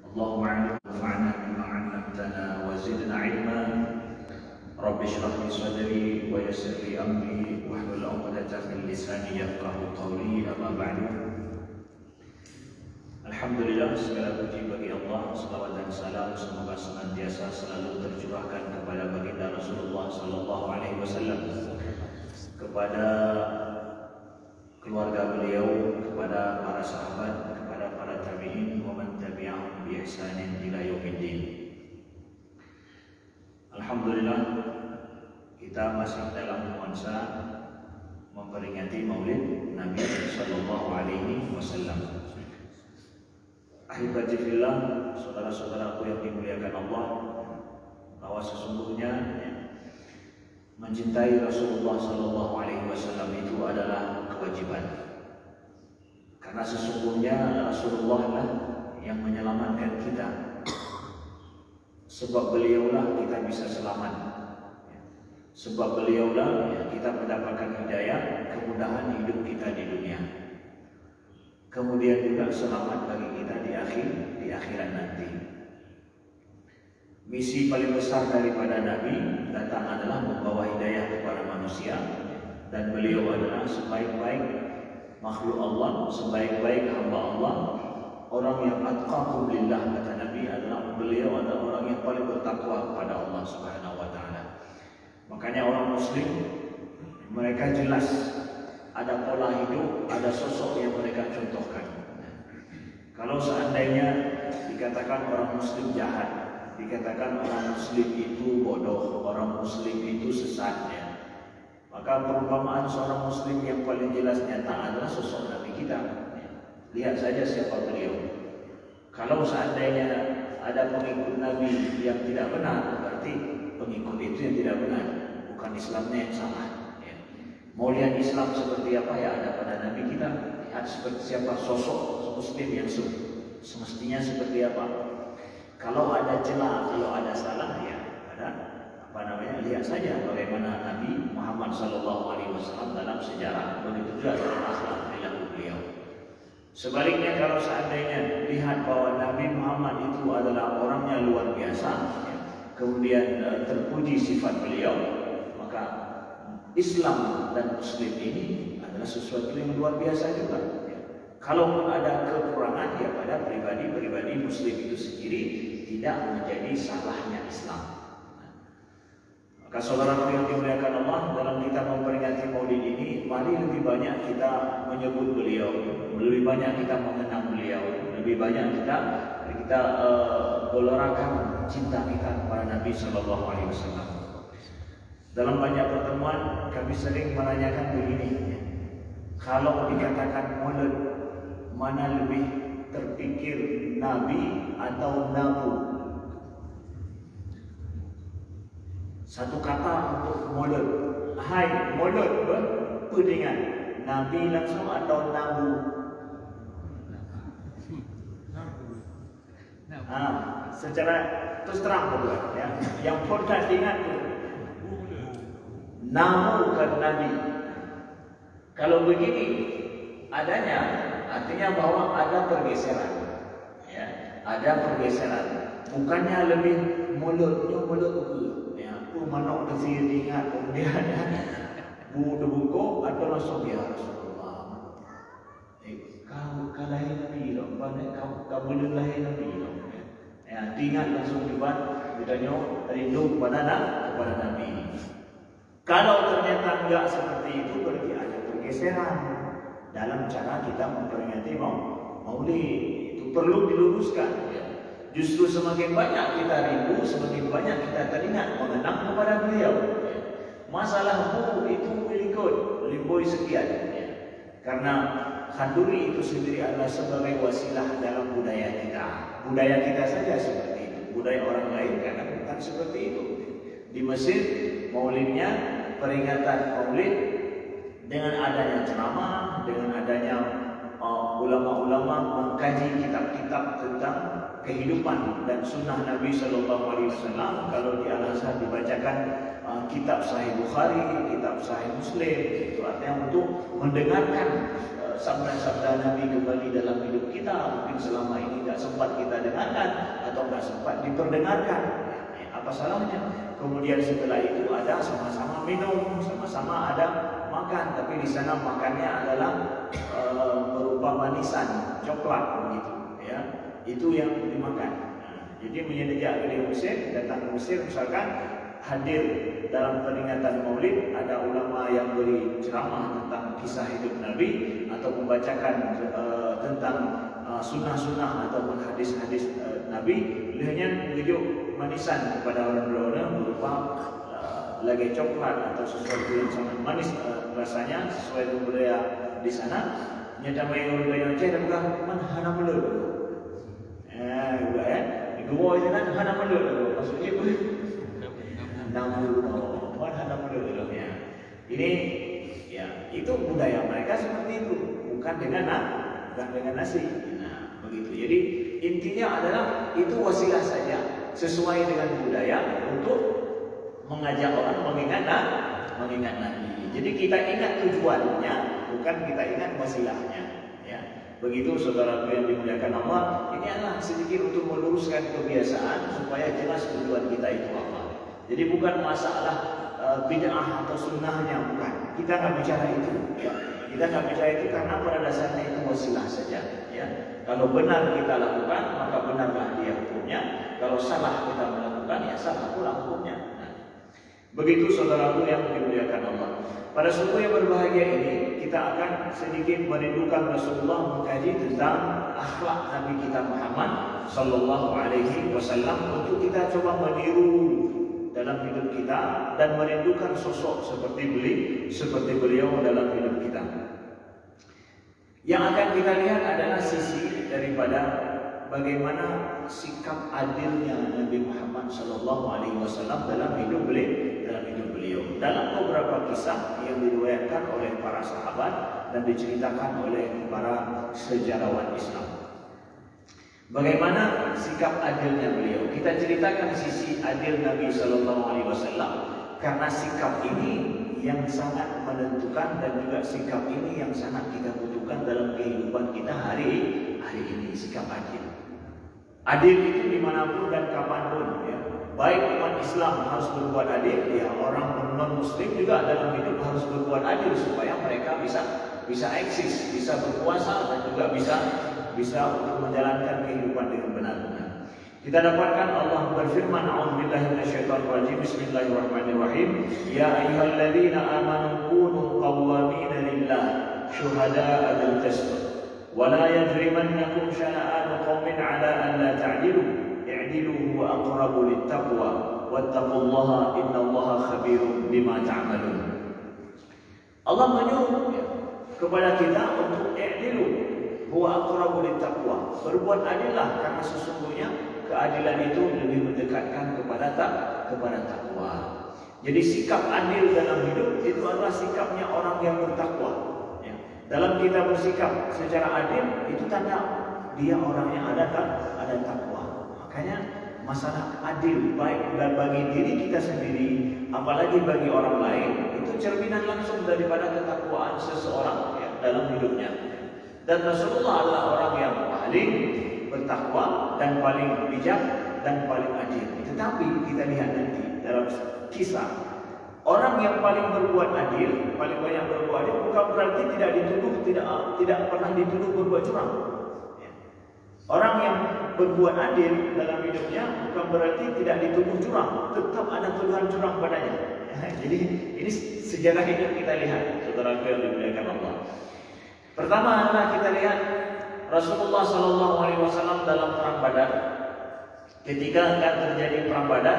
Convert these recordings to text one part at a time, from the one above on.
اللهم انفعنا بما علمتنا وزدنا علما رب اشرح لي صدري ويسر لي امري واحلل عقدة من لساني يفقهوا قولي اما بعد. Alhamdulillah, segala puji bagi Allah, salawat dan salam semoga senantiasa selalu tercurahkan kepada baginda Rasulullah sallallahu alaihi wasallam, kepada keluarga beliau, kepada para sahabat, kepada para tabi'in wa man tabi'ahum bi ihsanin ila yaumiddin. Alhamdulillah, kita masih dalam nuansa memperingati Maulid Nabi sallallahu alaihi wasallam. Ahibati fillah, saudara-saudaraku yang dimuliakan Allah, bahwa sesungguhnya mencintai Rasulullah sallallahu alaihi wasallam itu adalah kewajiban. Karena sesungguhnya Rasulullah lah yang menyelamatkan kita. Sebab beliaulah kita bisa selamat. Sebab beliaulah kita mendapatkan hidayah, kemudahan hidup kita di dunia. Kemudian juga selamat bagi kita di akhirat nanti. Misi paling besar daripada Nabi datang adalah membawa hidayah kepada manusia, dan beliau adalah sebaik-baik makhluk Allah, sebaik-baik hamba Allah. Orang yang atqakum lillah, kata Nabi, adalah beliau adalah orang yang paling bertakwa kepada Allah Subhanahu wa taala. Makanya orang muslim mereka jelas ada pola hidup, ada sosok yang mereka contohkan. Kalau seandainya dikatakan orang muslim jahat, dikatakan orang muslim itu bodoh, orang muslim itu sesat, maka perumpamaan seorang muslim yang paling jelas nyata adalah sosok Nabi kita. Lihat saja siapa beliau. Kalau seandainya ada pengikut Nabi yang tidak benar, berarti pengikut itu yang tidak benar, bukan Islamnya yang salah. Mau lihat Islam seperti apa, ya ada pada Nabi kita. Lihat seperti siapa sosok muslim yang semestinya seperti apa. Kalau ada celah, kalau ada salah, ya ada lihat saja bagaimana Nabi Muhammad SAW dalam sejarah, begitu juga dalam akhlak perilaku beliau. Sebaliknya, kalau seandainya lihat bahwa Nabi Muhammad itu adalah orangnya luar biasa, kemudian terpuji sifat beliau, maka Islam dan Muslim ini adalah sesuatu yang luar biasa juga. Kalaupun ada kekurangan, ya pada pribadi-pribadi Muslim itu sendiri, tidak menjadi salahnya Islam. Maka saudara yang dimuliakan Allah, dalam kita memperingati Maulid ini, mari lebih banyak kita menyebut beliau, lebih banyak kita mengenang beliau, lebih banyak kita gelorakan cinta kita kepada Nabi Sallallahu Alaihi Wasallam. Dalam banyak pertemuan kami sering menanyakan begini, kalau dikatakan Maulid, mana lebih terpikir, Nabi atau Nabu? Satu kata untuk Maulid. Hai Maulid, apa dengan Nabi langsung atau Nabu? Secara terus terang berdua, ya. Yang podcast ingat tu, Namu bukan Nabi. Kalau begini adanya, artinya bahwa ada pergeseran, ya, ada pergeseran. Bukannya lebih mulut ya, manok desir ingat kemudian bu buku atau langsung ya Rasulullah. Kau kalahir Nabi loh, kau belum lahir Nabi loh. Ya, ingat langsung dibuat ditanya rindu kepada Nabi. Kalau ternyata enggak seperti itu, berarti ada pergeseran dalam cara kita memperingati Maulid. Itu perlu diluruskan. Justru semakin banyak kita rindu, semakin banyak kita teringat mengenang kepada beliau. Masalahmu itu berikut limboi sekian. Karena khanduri itu sendiri adalah sebagai wasilah dalam budaya kita. Budaya kita saja seperti itu. Budaya orang lain kadang bukan seperti itu. Di Mesir, Maulidnya, peringatan Maulid dengan adanya ceramah, dengan adanya ulama-ulama mengkaji kitab-kitab tentang kehidupan dan sunnah Nabi Sallallahu Alaihi Wasallam. Kalau di Al-Azhar dibacakan kitab Sahih Bukhari, kitab Sahih Muslim, itu artinya untuk mendengarkan sabda-sabda Nabi kembali dalam hidup kita. Mungkin selama ini tidak sempat kita dengarkan atau tidak sempat diperdengarkan. Apa salahnya? Kemudian setelah itu ada sama-sama minum, sama-sama ada makan, tapi di sana makannya adalah berupa manisan, coklat begitu, ya. Itu yang dimakan. Jadi menyedia dari Mesir, datang ke Mesir misalkan, hadir dalam peringatan Maulid, ada ulama yang beri ceramah tentang kisah hidup Nabi atau membacakan tentang sunnah-sunnah atau hadis-hadis Nabi. Beliaunya menunjuk manisan kepada orang-orang berupa lagi coklat atau sesuatu yang sangat manis rasanya sesuai dengan budaya di sana. Nyata mai orang Aceh dan bukan man hana melur. Juga ya. Di gua itu kan hana melur. Maksudnya apa? Namun hana melur ya. Ini ya itu budaya mereka seperti itu, bukan dengan nasi. Nah, begitu. Jadi intinya adalah itu wasilah saja sesuai dengan budaya untuk mengajak orang mengingat Nabi. Jadi kita ingat tujuannya, bukan kita ingat wasilahnya. Ya, begitu saudaraku yang dimuliakan Allah. Ini adalah sedikit untuk meluruskan kebiasaan supaya jelas tujuan kita itu apa. Jadi bukan masalah bid'ah atau sunnahnya, bukan. Kita nggak bicara itu. Ya. Kita nggak bicara itu karena pada dasarnya itu wasilah saja. Ya. Kalau benar kita lakukan, maka benarlah dia hukumnya. Kalau salah kita melakukan, ya salah pula hukumnya. Nah, begitu saudaraku yang dimuliakan Allah. Pada suku yang berbahagia ini, kita akan sedikit merindukan Rasulullah mengkaji tentang akhlak Nabi kita Muhammad Sallallahu Alaihi Wasallam untuk kita coba meniru dalam hidup kita dan merindukan sosok seperti beliau dalam hidup kita. Yang akan kita lihat adalah sisi daripada bagaimana sikap adilnya Nabi Muhammad Sallallahu Alaihi Wasallam dalam hidup beliau. Dalam beberapa kisah yang diriwayatkan oleh para sahabat dan diceritakan oleh para sejarawan Islam. Bagaimana sikap adilnya beliau? Kita ceritakan sisi adil Nabi Sallallahu Alaihi Wasallam karena sikap ini yang sangat menentukan dan juga sikap ini yang sangat kita butuhkan dalam kehidupan kita hari ini. Sikap adil. Adil itu dimanapun dan kapanpun, ya. Baik umat Islam harus berbuat adil, ya orang non-Muslim juga dalam hidup harus berbuat adil supaya mereka bisa eksis, bisa berkuasa dan juga bisa untuk menjalankan kehidupan dengan benar. Kita dapatkan Allah berfirman, A'udzubillahi minasyaitonir rajim. Bismillahirrahmanirrahim. Ya ayyuhalladzina amanu kunu qawwamina lillah syuhada'a bil qist. Wa la yajrimannakum shana'anu qaumin 'ala an la ta'dilu. I'dilu huwa aqrabu littaqwa. Wattaqullaha innallaha khabirum bima ta'malun. Allah menyuruh kepada kita untuk i'dilu huwa aqrabu littaqwa. Berbuat adillah karena sesungguhnya keadilan itu lebih mendekatkan kepada takwa. Jadi sikap adil dalam hidup itu adalah sikapnya orang yang bertakwa. Ya. Dalam kita bersikap secara adil itu tanda dia orang yang ada takwa. Makanya masalah adil baik bagi diri kita sendiri, apalagi bagi orang lain, itu cerminan langsung daripada ketakwaan seseorang ya, dalam hidupnya. Dan Rasulullah adalah orang yang paling bertakwa dan paling bijak dan paling adil. Tetapi kita lihat nanti dalam kisah, orang yang paling berbuat adil, paling banyak berbuat adil, bukan berarti tidak pernah dituduh berbuat curang. Orang yang berbuat adil dalam hidupnya bukan berarti tidak dituduh curang, tetap ada tuduhan curang padanya. Jadi ini sejarah hidup kita lihat, saudara yang dimuliakan Allah. Pertama adalah kita lihat Rasulullah Sallallahu Alaihi Wasallam dalam perang Badar. Ketika akan terjadi perang Badar,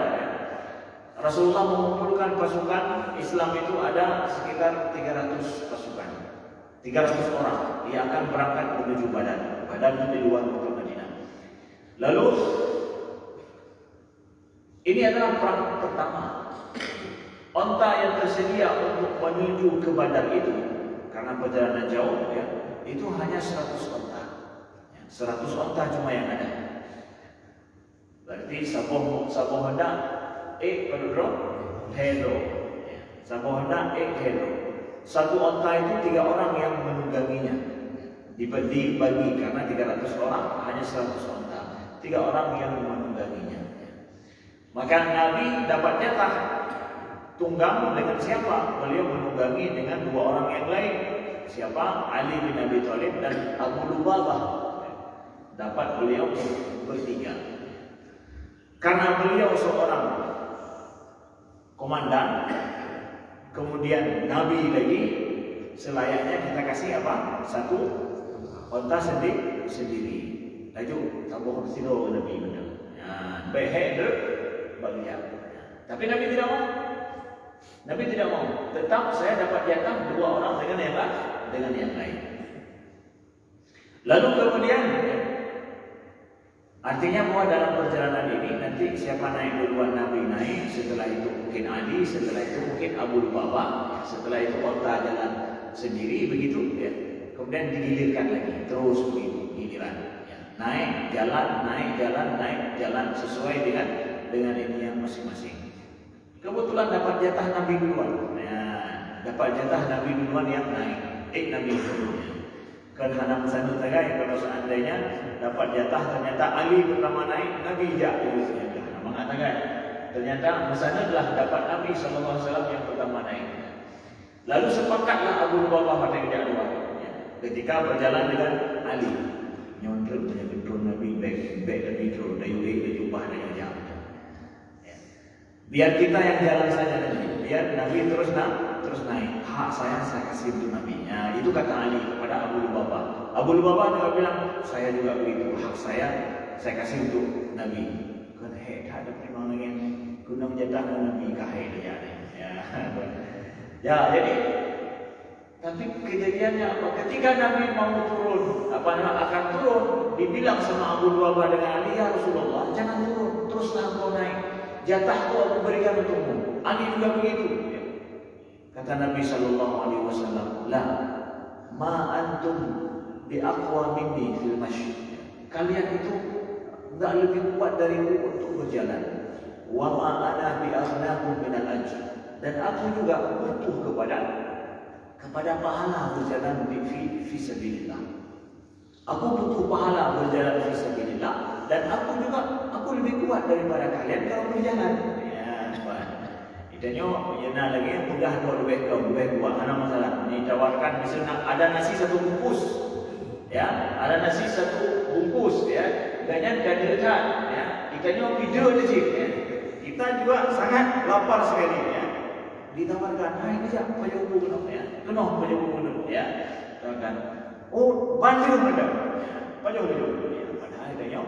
Rasulullah mengumpulkan pasukan Islam itu ada sekitar 300 pasukan, 300 orang yang akan berangkat menuju Badar. Badar itu di luar kota Madinah. Lalu ini adalah perang pertama. Onta yang tersedia untuk menuju ke Badar itu, karena perjalanan jauh, ya, itu hanya 100 onta. 100 onta cuma yang ada. Berarti saboh hendak pedro helo. Saboh hendak helo. Satu onta itu 3 orang yang menungganginya. dibagi karena 300 orang hanya 100 onta, 3 orang yang menungganginya. Maka Nabi dapat jatah tunggang dengan siapa? Beliau menunggangi dengan 2 orang yang lain. Siapa? Ali bin Abi Thalib dan Abu Lubabah. Dapat beliau bertiga. Karena beliau seorang komandan, kemudian Nabi lagi, selayaknya kita kasih apa? 1 onta sendiri. Itu tabuh sido Nabi benar. Baik bagian. Tapi Nabi tidak mau. Nabi tidak mau. Tetap saya dapat jatah 2 orang dengan yang lain. Lalu kemudian, artinya bahwa dalam perjalanan ini nanti siapa naik duluan, Nabi naik, setelah itu mungkin Ali, setelah itu mungkin Abu Lubabah, setelah itu onta jalan sendiri begitu ya. Kemudian digilirkan lagi terus begitu giliran. Ya. Naik jalan sesuai dengan ini yang masing-masing. Kebetulan dapat jatah Nabi duluan. Dapat jatah Nabi duluan yang naik. Nabi duluan. Kan hana pesan tagai kalau seandainya dapat jatah ternyata Ali pertama naik, Nabi jatuh. Mengatakan ternyata pesan adalah dapat Nabi SAW yang pertama naik. Lalu sepakatlah Abu Lubabah pada yang kedua. Ketika berjalan dengan Ali, nyontrol punya betul Nabi baik Nabi terus dari jubah dengan jam. Biar kita yang jalan saja nanti. Biar Nabi terus naik. Hak saya kasih untuk Nabi. Nah, itu kata Ali kepada Abu Lubabah. Abu Lubabah juga bilang, saya juga begitu. Hak saya kasih untuk Nabi. Kan tak ada pertimbangan yang guna jatah Nabi kahai dia. Ya, jadi tapi kejadiannya apa? Ketika Nabi mau turun, akan turun, dibilang sama Abu Lubabah dengan Ali, ya Rasulullah, jangan turun, teruslah kau naik. Jatahku aku berikan untukmu. Ali juga begitu. Kata Nabi SAW, la ma antum bi aqwa minni fil mashi. Kalian itu enggak lebih kuat dariku untuk berjalan. Wa ma ana bi aghnaakum minal ajr. Dan aku juga butuh kepada pahala berjalan fi sabilillah. Aku butuh pahala berjalan fi sabilillah, dan aku lebih kuat daripada kalian kalau berjalan. Ya, itanya yana lagi yang pegang lebih kuat. Mana masalah? Ini tawarkan misalnya ada nasi 1 bungkus. Ya, ada nasi 1 bungkus ya. Ganyan dekat ya. Itanya video je ya. Kita juga sangat lapar sekali ya. Ditawarkan, "Hai, dia payung bunuh ya. Kena payung bunuh ya." Tawarkan. Oh, banjir ada. Payung bunuh ya. Padahal dia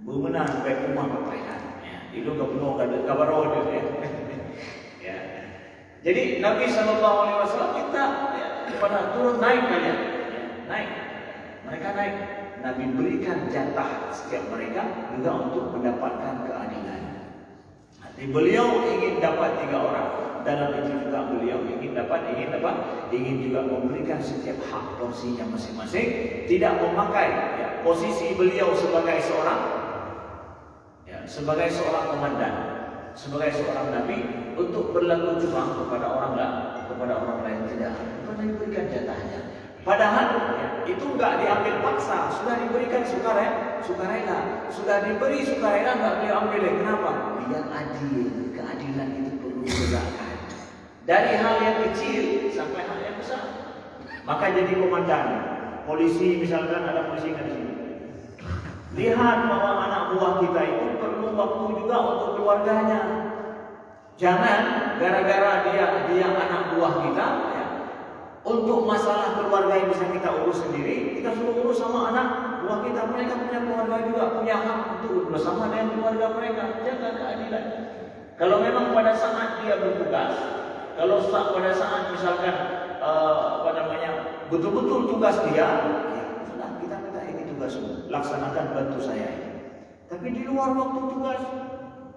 bermenang baik rumah berpayah. Ya, itu kepenuh kabar roh dia. Ya. Jadi Nabi SAW minta ya, kepada turun naik kalian. Ya, naik. Mereka naik. Nabi berikan jatah setiap mereka juga untuk mendapatkan keadilan. Jadi beliau ingin dapat 3 orang. Dalam itu juga beliau ingin juga memberikan setiap hak porsinya masing-masing, tidak memakai ya, posisi beliau sebagai seorang komandan, sebagai seorang nabi untuk berlaku curang kepada orang lain tidak. Karena diberikan jatahnya. Padahal ya, itu enggak diambil paksa, sudah diberikan sukarela, sudah diberi sukarela enggak beliau ambil. Kenapa? Biar adil, keadilan itu perlu ditegakkan. Dari hal yang kecil sampai hal yang besar. Maka jadi komandan, polisi misalkan ada polisi di sini. Lihat bahwa anak buah kita itu perlu waktu juga untuk keluarganya. Jangan gara-gara dia anak buah kita ya, untuk masalah keluarga yang bisa kita urus sendiri, kita suruh urus sama anak buah kita. Mereka punya keluarga juga, punya hak untuk bersama dengan keluarga mereka. Jaga keadilan. Kalau memang pada saat dia bertugas, kalau pada saat misalkan betul-betul tugas dia, ya sudah kita minta ini tugasmu, laksanakan, bantu saya ini. Tapi di luar waktu tugas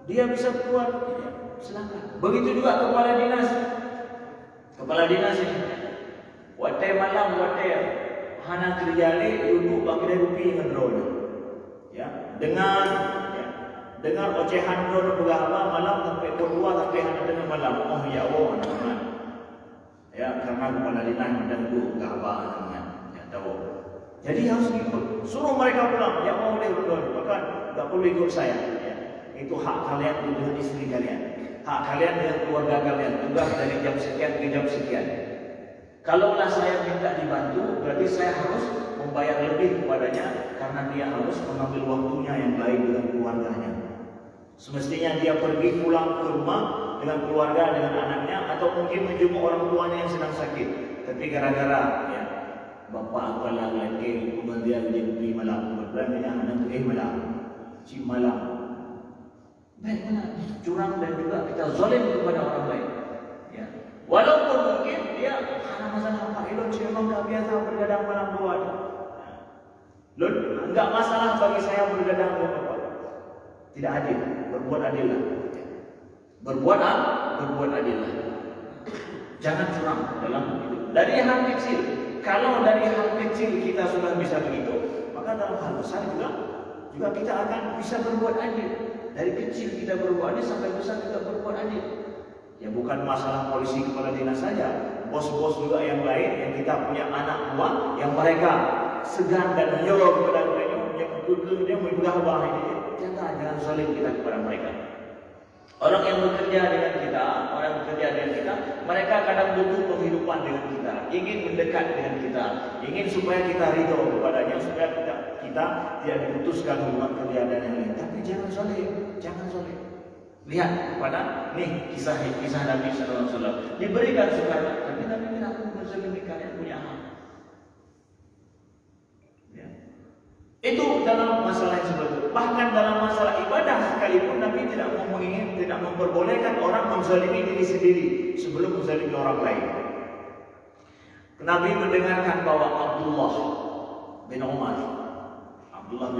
dia bisa keluar, ya, silakan. Begitu juga kepala dinas ini. Watai malam, watai hana kerjale duduk bagi rupi ngendrona. Ya, dengan ocehan drone berapa malam sampai berdua sampai hana tengah malam. Oh ya Allah, anak-anak. Ya, karena kepala dinas mengganggu apa namanya, ya tahu. Jadi harus ikut. Suruh mereka pulang. Ya mau dia pulang, bahkan nggak perlu ikut saya. Ya. Itu hak kalian dengan istri kalian, hak kalian dengan keluarga kalian. Tugas dari jam sekian ke jam sekian. Kalaulah saya minta dibantu, berarti saya harus membayar lebih kepadanya karena dia harus mengambil waktunya yang baik dengan keluarganya. Semestinya dia pergi pulang ke rumah dengan keluarga, dengan anaknya, atau mungkin menjenguk orang tuanya yang sedang sakit. Tapi gara-gara ya bapak apalah lagi kemudian dia di malam berbelanjanya anak malam, si malam. Baik mana curang dan juga kita zalim kepada orang lain. Ya. Walaupun mungkin dia karena masalah Pak Ilon memang tak biasa bergadang malam luar. Lun, enggak masalah bagi saya bergadang dengan bapak. Tidak adil, berbuat adillah. Berbuat adillah. Jangan curang dalam hidup. Dari hal kecil, kalau dari hal kecil kita sudah bisa begitu, maka dalam hal besar juga kita akan bisa berbuat adil. Dari kecil kita berbuat adil sampai besar kita berbuat adil. Ya bukan masalah polisi kepala dinas saja, bos-bos juga yang lain yang kita punya anak buah yang mereka segan dan nyorok kepada mereka, yang bergurau menggah bahaya. Jangan zalim kita kepada mereka. Orang yang bekerja dengan kita, mereka kadang butuh penghidupan dengan kita, ingin mendekat dengan kita, ingin supaya kita ridho kepadanya, supaya kita tidak diputuskan hubungan kerja dan yang lain. Tapi jangan zalim. Lihat kepada kisah Nabi Sallallahu Alaihi Wasallam diberikan sekarang, tapi Nabi tidak menzalimi kalian punya hak. Ya. Itu dalam masalah yang seperti itu. Bahkan dalam masalah ibadah sekalipun Nabi tidak memperbolehkan orang menzalimi diri sendiri sebelum menzalimi orang lain. Nabi mendengarkan bahwa Abdullah bin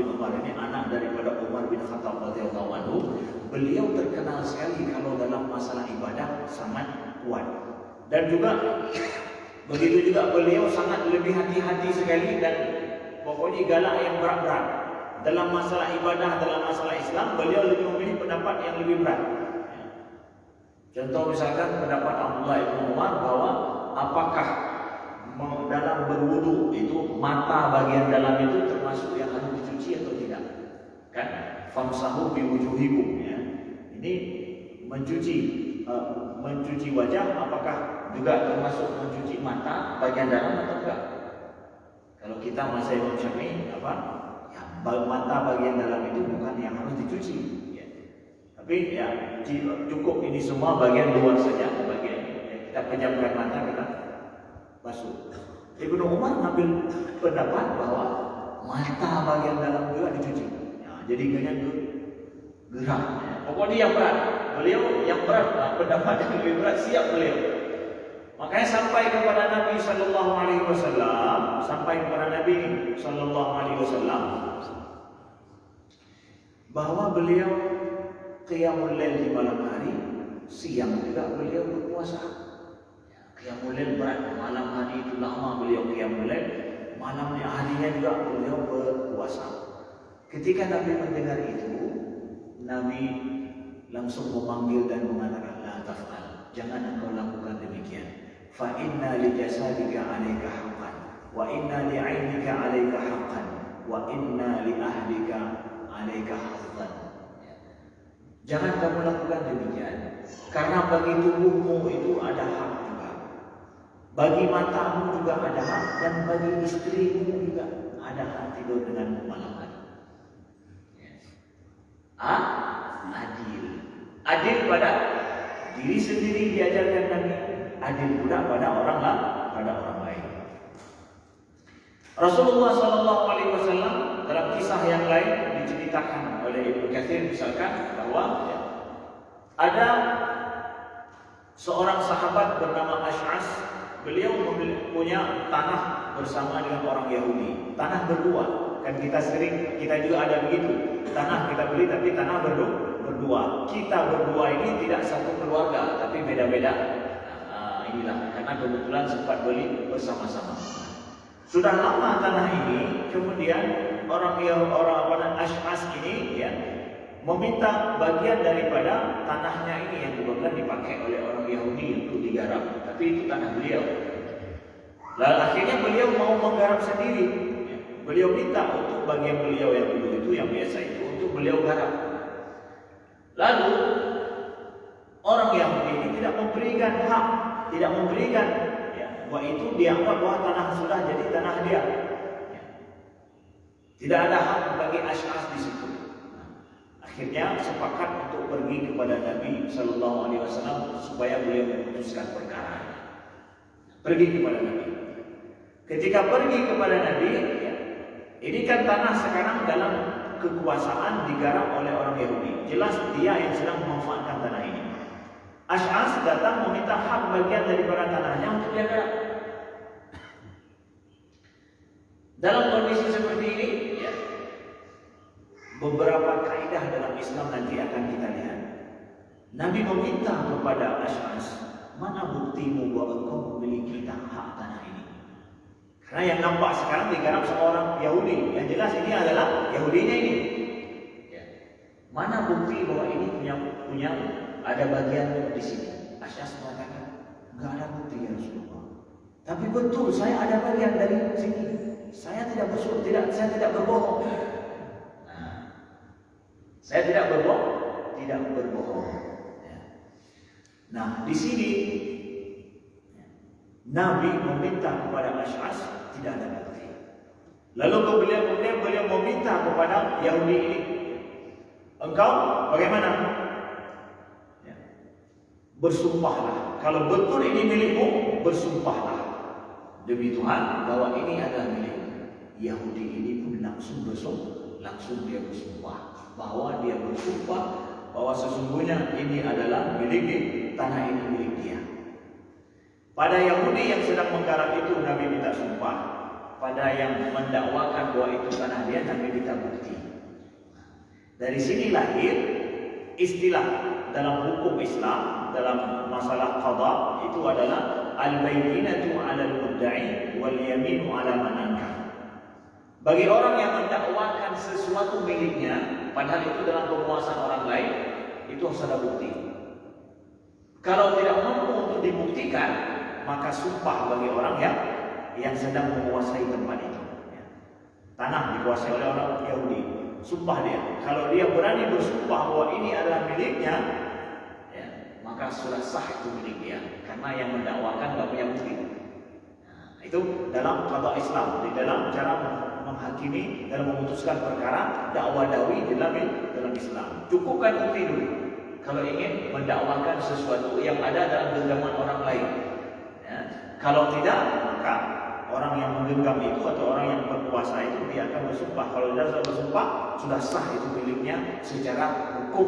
Umar ini anak daripada Umar bin Khattab radhiyallahu anhu. Beliau terkenal sekali kalau dalam masalah ibadah sangat kuat. Dan juga begitu juga beliau sangat lebih hati-hati sekali dan pokoknya galak yang berat-berat. Dalam masalah ibadah, dalam masalah Islam, beliau lebih memilih pendapat yang lebih berat. Contoh misalkan pendapat Abdullah bin Umar bahwa apakah dalam berwudu itu mata bagian dalam itu termasuk yang harus dicuci atau tidak? Kan? Famsahu biwujuhikum ya. Ini mencuci wajah apakah juga termasuk mencuci mata bagian dalam atau enggak? Kalau kita masih Imam Syafi'i ya, mata bagian dalam itu bukan yang harus dicuci ya. Tapi ya cukup ini semua bagian luar saja, bagian ya, kita pejamkan mata kita basuh. Ibnu Umar mengambil pendapat bahwa mata bagian dalam juga dicuci. Ya, jadi kayaknya gerak. Ya. Pokoknya yang berat. Beliau yang berat, pendapat yang lebih berat siap beliau. Makanya sampai kepada Nabi Sallallahu Alaihi Wasallam, bahwa beliau qiyamul lail di malam hari, siang juga beliau berpuasa. Qiyamul lail berat, malam hari itu lama beliau qiyamul lail, malamnya harinya juga beliau berpuasa. Ketika Nabi mendengar itu, Nabi langsung memanggil dan mengatakan la taf'al, jangan engkau lakukan demikian. Fa inna li jasadika 'alaika haqqan wa inna li 'ainika 'alaika haqqan wa inna li ahlika 'alaika haqqan. Jangan kamu lakukan demikian karena bagi tubuhmu itu ada hak juga. Bagi matamu juga ada hak dan bagi istrimu juga ada hak tidur dengan malam hari. Adil pada diri sendiri diajarkan Nabi, adil pula pada orang lain. Rasulullah Sallallahu Alaihi Wasallam dalam kisah yang lain diceritakan oleh Ibnu Katsir misalkan bahwa ada seorang sahabat bernama Ash'as. Beliau punya tanah bersama dengan orang Yahudi, tanah berdua. Kan kita juga ada begitu, tanah kita beli tapi tanah berdua. Kita berdua ini tidak satu keluarga tapi beda-beda. Inilah karena kebetulan sempat beli bersama-sama. Sudah lama tanah ini, kemudian orang Ash'as ini ya meminta bagian daripada tanahnya ini yang kebetulan dipakai oleh orang Yahudi untuk digarap, tapi itu tanah beliau. Lalu akhirnya beliau mau menggarap sendiri. Beliau minta untuk bagian beliau yang dulu itu, yang biasa itu, untuk beliau garap. Lalu orang Yahudi ini tidak memberikan hak, tidak memberikan, bahwa itu dianggap bahwa tanah sudah jadi tanah dia. Tidak ada hak bagi Asy'as di situ. Akhirnya sepakat untuk pergi kepada Nabi Sallallahu Alaihi Wasallam supaya beliau memutuskan perkara. Pergi kepada Nabi. Ketika pergi kepada Nabi, ini kan tanah sekarang dalam kekuasaan digarap oleh orang Yahudi. Jelas dia yang sedang memanfaatkan tanah ini. Asy'as datang meminta hak bagian daripada tanahnya untuk dia garap. Dalam kondisi seperti ini, beberapa kaidah dalam Islam nanti akan kita lihat. Nabi meminta kepada Asy'as, mana buktimu bahwa engkau memiliki hak tanah ini? Karena yang nampak sekarang digarap sama orang Yahudi. Yang jelas ini adalah Yahudinya ini. Mana bukti bahwa ini punya ada bagian di sini? Asy'as mengatakan, enggak ada bukti ya Rasulullah. Tapi betul saya ada bagian dari sini. Saya tidak berbohong. Saya tidak berbohong. Nah, di sini Nabi meminta kepada Asy'as tidak ada bukti. Lalu kemudian beliau meminta kepada Yahudi ini, engkau bagaimana? Bersumpahlah. Kalau betul ini milikmu, bersumpahlah demi Tuhan bahwa ini adalah milikmu. Yahudi ini pun langsung dia bersumpah bahwa dia bersumpah bahwa sesungguhnya ini adalah milik dia, tanah ini milik dia. Pada Yahudi yang sedang menggarap itu Nabi minta sumpah. Pada yang mendakwakan bahwa itu tanah dia, Nabi minta bukti. Dari sini lahir istilah dalam hukum Islam, dalam masalah qada itu adalah al-bayyinatu 'ala al-mudda'i wal yaminu 'ala man ankar. Bagi orang yang mendakwakan sesuatu miliknya, padahal itu dalam penguasaan orang lain, itu harus ada bukti. Kalau tidak mampu untuk dibuktikan, maka sumpah bagi orang yang sedang menguasai tempat itu. Tanah dikuasai oleh orang Yahudi, sumpah dia. Kalau dia berani bersumpah bahwa ini adalah miliknya, maka sudah sah itu milik dia, karena yang mendakwakan tidak punya bukti. Itu dalam qada Islam, di dalam cara menghakimi, dalam memutuskan perkara dakwa-dakwi dalam Islam. Cukupkan bukti dulu kalau ingin mendakwakan sesuatu yang ada dalam genggaman orang lain. Kalau tidak, maka orang yang menggenggam itu atau orang yang berkuasa itu dia akan bersumpah. Kalau dia sudah bersumpah, sudah sah itu miliknya secara hukum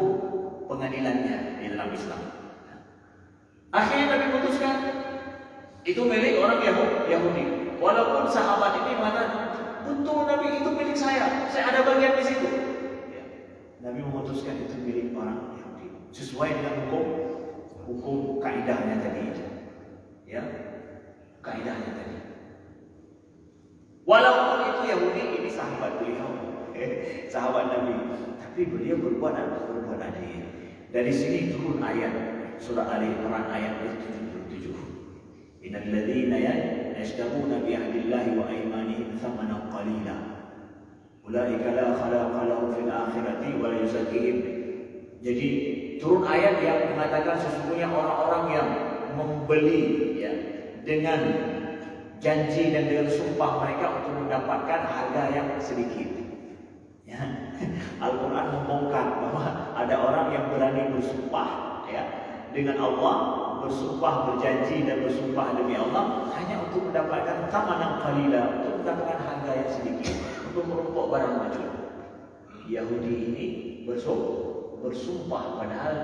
pengadilannya di dalam Islam. Akhirnya Nabi putuskan itu milik orang Yahudi. Walaupun sahabat ini mengatakan, betul Nabi itu milik saya ada bagian di situ. Nabi memutuskan itu milik orang Yahudi sesuai dengan hukum kaidahnya tadi itu. Kaidahnya tadi. Walaupun itu Yahudi, ini sahabat beliau, sahabat Nabi, tapi beliau berbuat adil. Dari sini turun ayat surah Ali Imran ayat 77. Innal ladzina yashtaruna bi ahdillahi wa aymanihim thamanan qalila ulaika la khalaqa lahum fil akhirati wa la yuzakkihim. Jadi turun ayat yang mengatakan sesungguhnya orang-orang yang membeli dengan janji dan dengan sumpah mereka untuk mendapatkan harga yang sedikit. Al-Quran membongkar bahwa ada orang yang berani bersumpah dengan Allah, bersumpah, berjanji dan bersumpah demi Allah hanya untuk mendapatkan thamanan qalila, untuk mendapatkan harga yang sedikit, untuk merumpuk barang maju. Yahudi ini bersumpah padahal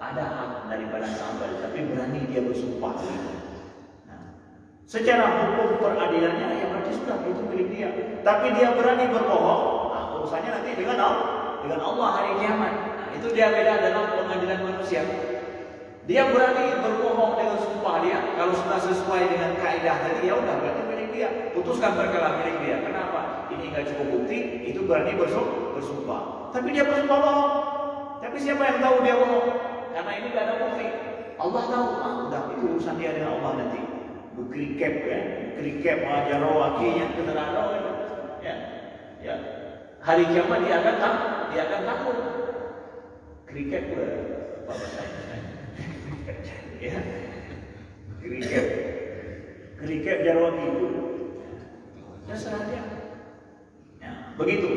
ada hak daripada sahabat, tapi berani dia bersumpah. Secara hukum peradilannya yang berarti sudah itu milik dia, tapi dia berani berbohong. Urusannya nanti dengan Allah hari kiamat. Itu dia beda dalam pengadilan manusia. Dia berani berbohong dengan sumpah dia. Kalau sudah sesuai dengan kaidah tadi, ya udah berarti milik dia. Putuskan perkara milik dia. Kenapa? Ini nggak cukup bukti. Itu berani bersumpah. Tapi dia bersumpah bohong. Tapi siapa yang tahu dia bohong? Karena ini tidak ada bukti. Allah tahu, udah itu urusan dia dengan Allah nanti. Berkrikep ya, berkrikep wajah wakinya keterangan ya, ya. Hari kiamat dia akan takut. Kriket apa bahasanya? Ya, kriket jarwaki itu. Terserah dia. Ya, begitu.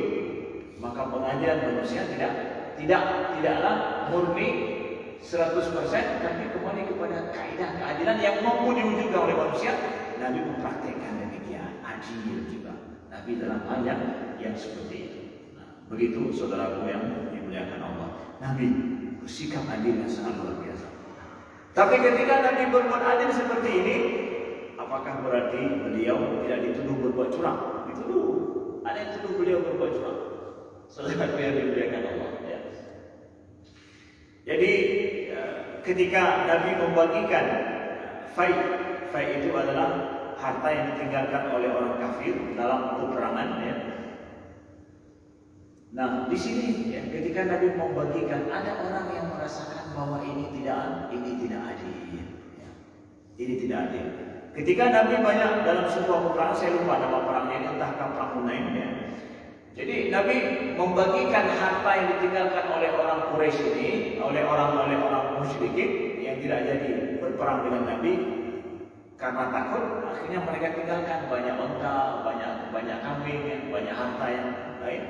Maka pengajaran manusia tidaklah murni 100%, tapi kembali kepada kaidah keadilan yang mampu diwujudkan oleh manusia. Nabi mempraktekkan demikian, adil juga. Nabi dalam hal yang seperti itu. Nah, begitu saudaraku yang dimuliakan Allah. Nabi bersikap adil yang sangat luar biasa. Tapi ketika Nabi berbuat adil seperti ini, apakah berarti beliau tidak dituduh berbuat curang? Dituduh. Ada yang tuduh beliau berbuat curang. Saudaraku yang dimuliakan Allah. Ya. Jadi ketika Nabi membagikan fai itu adalah harta yang ditinggalkan oleh orang kafir dalam peperangan ya. Nah, di sini ya, ketika Nabi membagikan, ada orang yang merasakan bahwa ini tidak adil ya. Ini tidak adil. Ketika Nabi banyak dalam sebuah peperangan, saya lupa nama perangnya ini, entahkah perang Hunain ya. Jadi Nabi membagikan harta yang ditinggalkan oleh orang Quraisy ini, oleh orang musyrikin yang tidak jadi berperang dengan Nabi karena takut. Akhirnya mereka tinggalkan banyak unta, banyak kambing, banyak harta yang lain.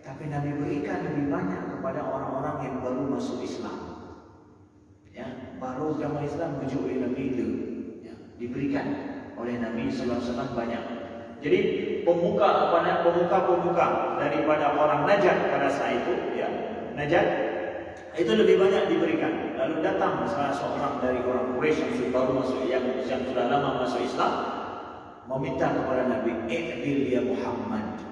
Tapi Nabi berikan lebih banyak kepada orang-orang yang baru masuk Islam. Ya, baru agama Islam menuju Nabi itu, ya, diberikan oleh Nabi SAW banyak. Jadi pemuka daripada orang Najd pada saat itu, ya, Najd itu lebih banyak diberikan. Lalu datang salah seorang dari orang Quraisy yang baru masuk, yang sudah lama masuk Islam, meminta kepada Nabi, "I'dil ya Muhammad."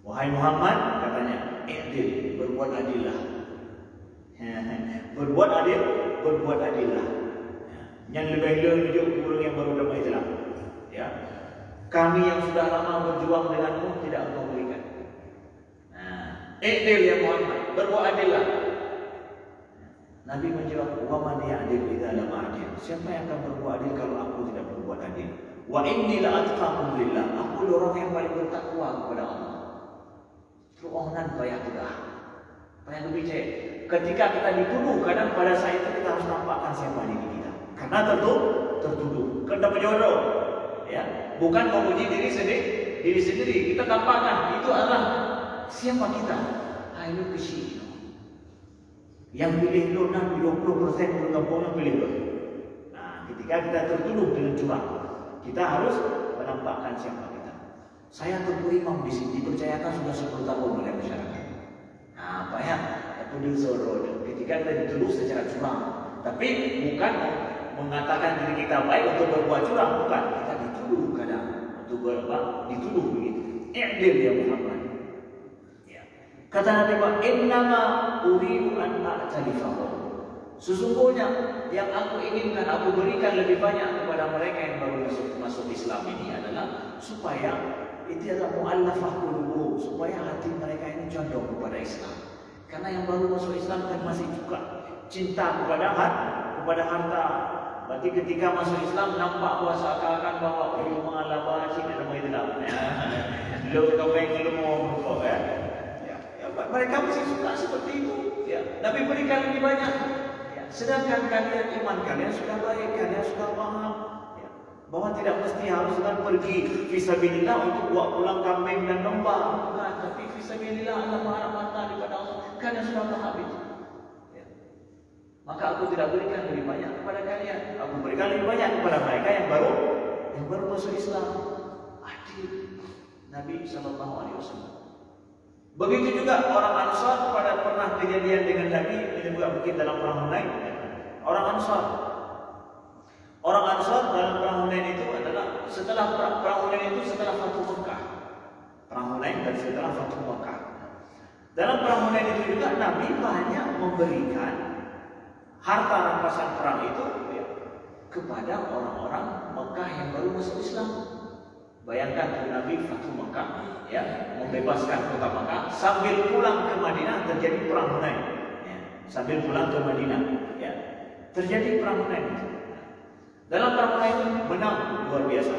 Wahai Muhammad, katanya, "I'dil, berbuat adillah." berbuat adillah. Yang lebih lebih kurang yang baru dapat Islam. Ya. Kami yang sudah lama berjuang denganmu tidak engkau berikan. I'dil ya Muhammad, berbuat adillah. Nabi menjawab, "Wa man ya'dil idza lam a'dil?" Siapa yang akan berbuat adil kalau aku tidak berbuat adil? "Wa inni la atqakum lillah." Aku orang yang paling bertakwa kepada Allah. Teruangan payah tegah. Payah lebih cek. Ketika kita dituduh, kadang pada saat itu kita harus nampakkan siapa diri kita. Karena tertuduh. Kita berjodoh. Ya, bukan memuji diri sendiri. Kita tampakkan itu adalah siapa kita. Ayo ke sini. Yang pilih lo nanti 20% kampungnya pilih lo. Nah, ketika kita tertuduh dengan curang, kita harus menampakkan siapa kita. Saya imam di sini dipercayakan sudah 10 tahun oleh masyarakat. Nah, apa ya? Aku disuruh. Ketika kita dituduh secara curang, tapi bukan mengatakan diri kita baik untuk berbuat curang, bukan. Kita dituduh kadang untuk dituduh begitu. I'dil ya Muhammad. Ya. Kata Nabi, "Innama uridu an a'talifahu." Sesungguhnya yang aku inginkan, aku berikan lebih banyak kepada mereka yang baru masuk Islam ini adalah supaya itu adalah mu'allafah qulubuhum, supaya hati mereka ini condong kepada Islam. Karena yang baru masuk Islam kan masih juga cinta kepada harta. Berarti ketika masuk Islam nampak seakan-akan bahwa rumah laba sini nama itu nama. Lo kau mau ya. Mereka masih suka seperti itu. Ya. Nabi berikan lebih banyak. Ya. Sedangkan kalian iman kalian sudah baik, kalian sudah paham ya, bahwa tidak mesti harus pergi fisabilillah untuk buat pulang kambing dan domba. Bukan, tapi fisabilillah adalah mengharap harta daripada Allah. Kalian sudah paham itu. Ya. Maka aku tidak berikan lebih banyak kepada kalian. Aku berikan lebih banyak kepada mereka yang baru masuk Islam. Adil. Nabi SAW. Begitu juga orang Ansar pada pernah kejadian dengan Nabi, ini juga mungkin dalam perang Hunain. Orang Ansar dalam perang Hunain itu adalah setelah perang Hunain itu setelah Fathu Mekah. Perang Hunain dan setelah Fathu Mekah. Dalam perang Hunain itu juga Nabi banyak memberikan harta rampasan perang itu ya, kepada orang-orang Mekah yang baru masuk Islam. Bayangkan Nabi Fathu Mekah, ya, membebaskan kota Mekah, sambil pulang ke Madinah terjadi perang Hunain. Ya. sambil pulang ke Madinah. Ya. Terjadi perang Hunain. Dalam perang Hunain menang luar biasa.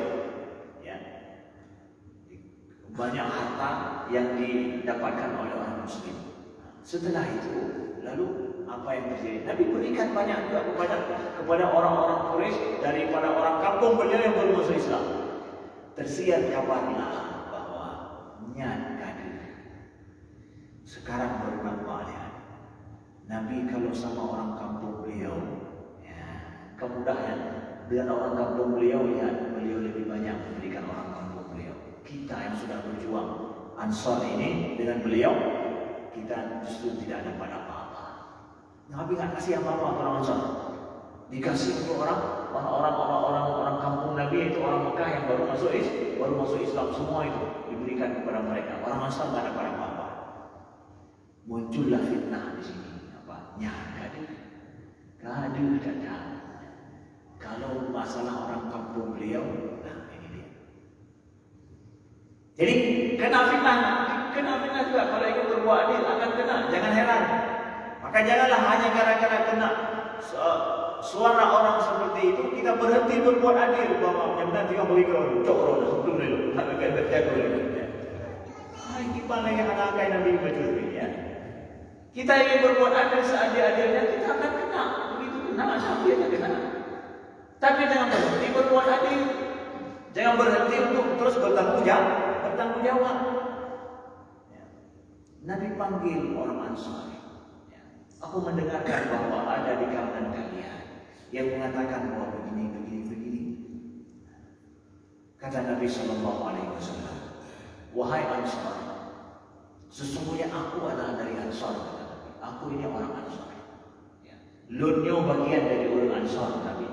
Ya. Banyak harta yang didapatkan oleh orang Muslim. Setelah itu, lalu apa yang terjadi? Nabi berikan banyak juga kepada orang-orang Quraisy daripada orang kampung beliau yang baru masuk Islam. Tersiar kabarnya bahwa Nyan Kadir sekarang baru nampaknya Nabi kalau sama orang kampung beliau, ya, kemudahan dengan orang kampung beliau, ya, beliau lebih banyak memberikan orang kampung beliau. Kita yang sudah berjuang Ansar ini dengan beliau, kita justru tidak dapat apa-apa. Nabi nggak kasih apa-apa orang Ansar, dikasih untuk orang kampung Nabi, itu orang Mekah yang baru masuk Islam, semua itu diberikan kepada mereka. Orang Ansar nggak dapat apa-apa. Muncullah fitnah di sini. Kadir datang. Kalau masalah orang kampung beliau, nah ini dia. Jadi kena fitnah juga. Kalau ingin berbuat adil akan kena. Jangan heran. Maka janganlah hanya gara-gara kena suara orang seperti itu kita berhenti berbuat adil. Bapak yang nanti kamu bagi kau cokro sebelum dulu. Tak akan terjaga dulu. Ini mana yang anak Nabi betul ya. Kita ingin berbuat adil seadil-adilnya, kita akan kena. Begitu kena, sampai aja kena. Tapi jangan berhenti berbuat adil. Jangan berhenti untuk terus bertanggung jawab. Ya. Nabi panggil orang Ansar. Ya. Aku mendengarkan bahwa ada di kalangan kalian yang mengatakan bahwa begini. Kata Nabi Sallallahu Alaihi Wasallam, wahai Ansar, sesungguhnya aku adalah dari Ansar. Aku ini orang Ansar. Ya. Lunyo bagian dari orang Ansar Nabi.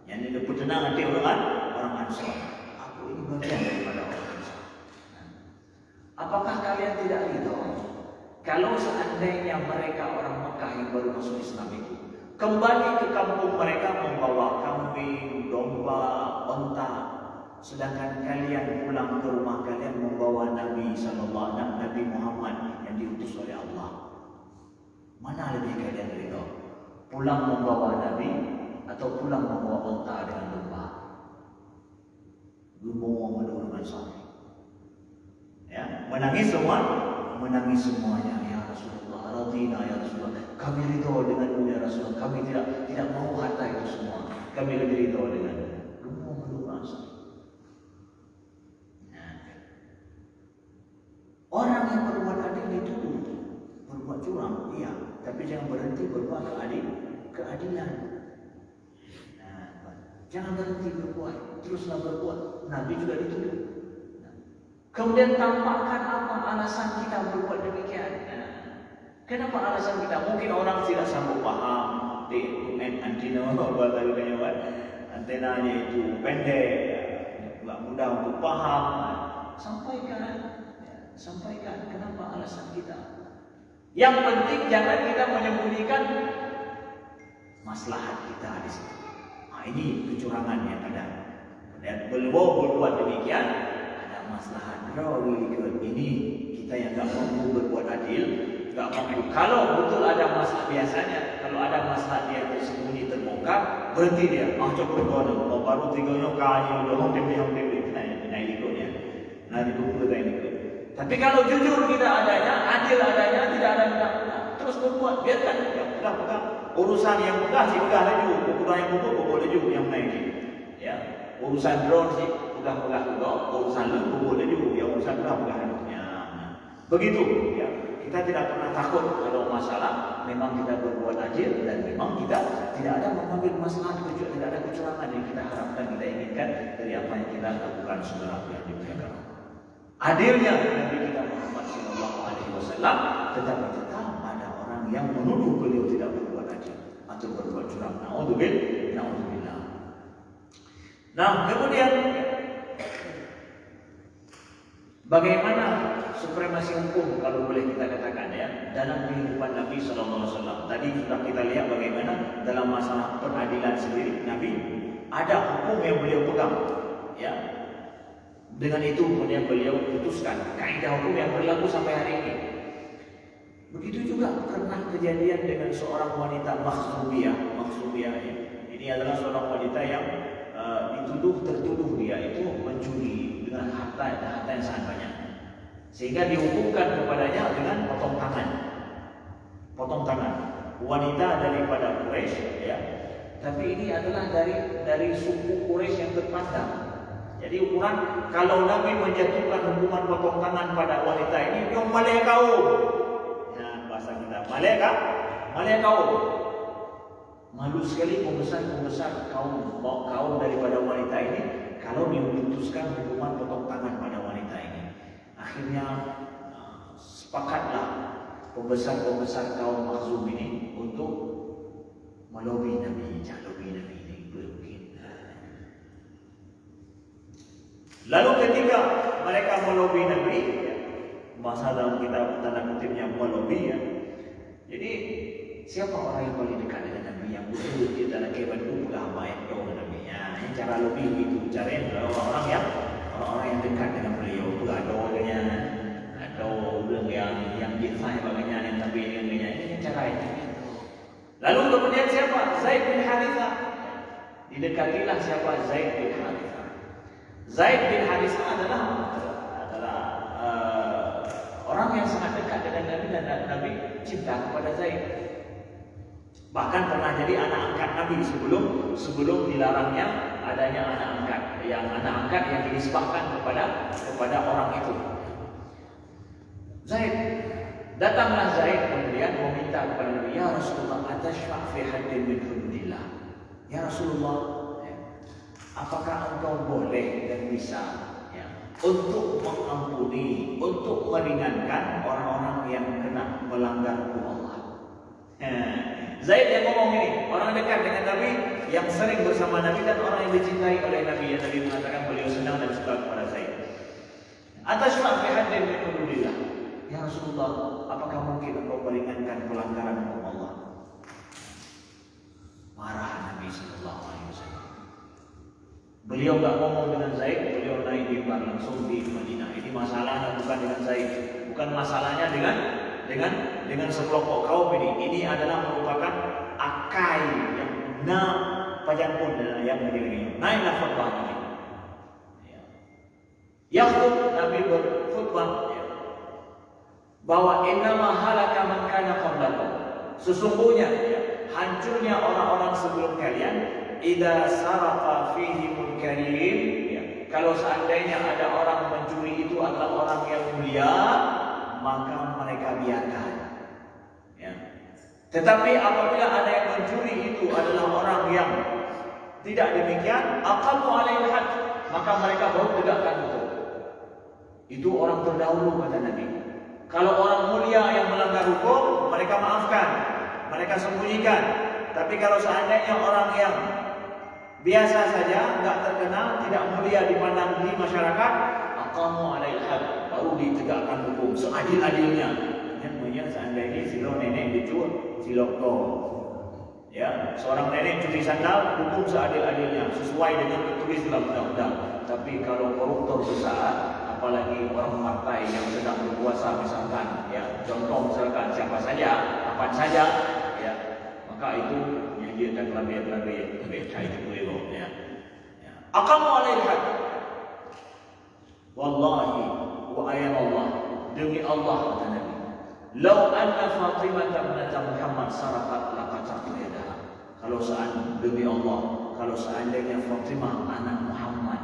Yang ini petenang nanti orang Ansar. Aku ini bagian daripada orang Ansar. Apakah kalian tidak ridho kalau seandainya mereka orang Mekah yang baru masuk Islam itu kembali ke kampung mereka membawa kambing, domba, onta, sedangkan kalian pulang ke rumah kalian membawa Nabi Sallallahu Alaihi Wasallam, Nabi Muhammad yang diutus oleh Allah? Mana lebih kalian ridho? Pulang membawa Nabi atau pulang membawa onta dengan domba? Lumba dengan sapi. Ya, menangis semuanya. Ya Rasulullah, radina ya Rasulullah. Kami ridho denganmu ya Rasulullah. Kami tidak mau harta itu semua. Kami lebih ridho dengan lumba sapi. Orang yang berbuat adil itu berbuat curang, iya. Tapi jangan berhenti berbuat keadilan. Nah, jangan berhenti berbuat, teruslah berbuat. Nabi juga dituduh. Kemudian tampakkan apa alasan kita berbuat demikian. Kenapa alasan kita? Mungkin orang tidak sanggup paham. Antenanya itu pendek, nggak mudah untuk paham. Sampaikan kenapa alasan kita. Yang penting jangan kita menyembunyikan maslahat kita di situ. Nah, ini kecurangan yang ada. Dan beliau berbuat demikian ada maslahat. Ini kita yang tak mampu berbuat adil, tak mampu. Kalau betul ada masalah biasanya, kalau ada masalah dia tersembunyi terbongkar, berhenti dia. Cukup berdoa. Baru tiganya kaya doang tempe naik ikutnya. Nanti buku kita ini. Tapi kalau jujur kita adanya, adil adanya, tidak ada minta, terus berbuat, biarkan yang pegang. Urusan yang pegang sih pegang lagi, urusan yang pukul boleh juga yang naik. Ya, urusan drone sih pegang juga, urusan lu boleh juga, yang urusan pegang. Ya, begitu. Ya, kita tidak pernah takut kalau masalah. Memang kita berbuat adil dan memang kita tidak ada mengambil masalah kecuali tidak ada kecurangan yang kita harapkan, kita inginkan dari apa yang kita lakukan sebenarnya yang dimuliakan. Adilnya Nabi kita Muhammad Sallallahu Alaihi Wasallam, tetapi tetap ada orang yang menuduh beliau tidak berbuat adil atau berbuat curang. Naudzubillah. Nah, kemudian bagaimana supremasi hukum kalau boleh kita katakan ya dalam kehidupan Nabi Sallallahu Alaihi Wasallam? Tadi sudah kita lihat bagaimana dalam masalah peradilan sendiri Nabi ada hukum yang beliau pegang, ya. Dengan itu kemudian beliau putuskan kaidah hukum yang berlaku sampai hari ini. Begitu juga pernah kejadian dengan seorang wanita Makhzumiyah. Ini adalah seorang wanita yang tertuduh dia itu mencuri dengan harta yang sangat banyak, sehingga dihukumkan kepadanya dengan potong tangan. Wanita daripada Quraisy, ya. Tapi ini adalah dari suku Quraisy yang terpandang. Jadi ukuran kalau Nabi menjatuhkan hukuman potong tangan pada wanita ini, yang malai kaum. Nah, bahasa kita malai kaum. Malu sekali pembesar kaum daripada wanita ini kalau diputuskan hukuman potong tangan pada wanita ini. Akhirnya sepakatlah pembesar kaum Makhzum ini untuk melobi Nabi ini mungkin. Lalu ketika mereka melobi Nabi, masa dalam kita tanda kutipnya melobi, ya. Jadi siapa orang yang paling dekat dengan Nabi yang betul dia dalam kehidupan agama yang tahu Nabi? Ya, ini cara lobi itu, caranya orang-orang yang dekat dengan beliau itu atau bilang yang jilfah bagainya yang Nabi ini cara itu. Lalu kemudian siapa? Zaid bin Harithah. Didekatilah siapa? Zaid bin Harithah. Zaid bin Harithah adalah orang yang sangat dekat dengan Nabi dan Nabi cinta kepada Zaid. Bahkan pernah jadi anak angkat Nabi sebelum dilarangnya adanya anak angkat yang dinisbahkan kepada orang itu. Datanglah Zaid kemudian meminta kepada Nabi, ya Rasulullah, atashfa' fi haddin min hududillah. Ya Rasulullah, apakah engkau boleh dan bisa, ya, untuk mengampuni, untuk meringankan orang-orang yang kena melanggar hukum Allah? Zaid yang ngomong ini, orang dekat dengan Nabi, yang sering bersama Nabi dan orang yang dicintai oleh Nabi, yang Nabi mengatakan beliau senang dan suka kepada Zaid. Atashfa' fi haddin min hududillah. Ya Rasulullah, apakah mungkin engkau meringankan pelanggaran hukum Allah? Marah Nabi Sallallahu Alaihi Wasallam. Beliau tak ngomong dengan Zaid, beliau naik mimbar langsung di Madinah. Ini masalahnya bukan dengan Zaid, bukan masalahnya dengan sekelompok kaum ini. Ini adalah merupakan akai yang pajanpun yang begini. Naiklah khutbah Nabi. Yakhtub Nabi berkhutbah bahwa innama halaka man kana qablakum. Sesungguhnya hancurnya orang-orang sebelum kalian idza saraqa fihimul karim, ya. Kalau seandainya ada orang mencuri itu adalah orang yang mulia, maka mereka biarkan, ya. Tetapi apabila ada yang mencuri itu adalah orang yang tidak demikian, aqamu alaihi had, maka mereka baru tegakkan hukum. Itu orang terdahulu kata Nabi. Kalau orang mulia yang melanggar hukum, mereka maafkan, mereka sembunyikan. Tapi kalau seandainya orang yang biasa saja, nggak terkenal, tidak mulia dipandang di masyarakat, aqamu alaihi had, baru ditegakkan hukum seadil-adilnya. Yang seandainya silo nenek dicuri, silokto, ya, seorang nenek curi sandal, hukum seadil-adilnya sesuai dengan tertulis dalam undang-undang. Tapi kalau koruptor besar, apalagi orang partai yang sedang berkuasa misalkan, ya, contoh misalkan siapa saja, apa saja, ya, maka itu yang dia akan lebih cai itu, ya. Aqamu alaihi had. Wallahi wa ayat Allah, demi Allah kata Nabi, lau anna Fatimah binti Muhammad saraqat laqata'tu yadaha. Kalau demi Allah, kalau seandainya Fatimah anak Muhammad,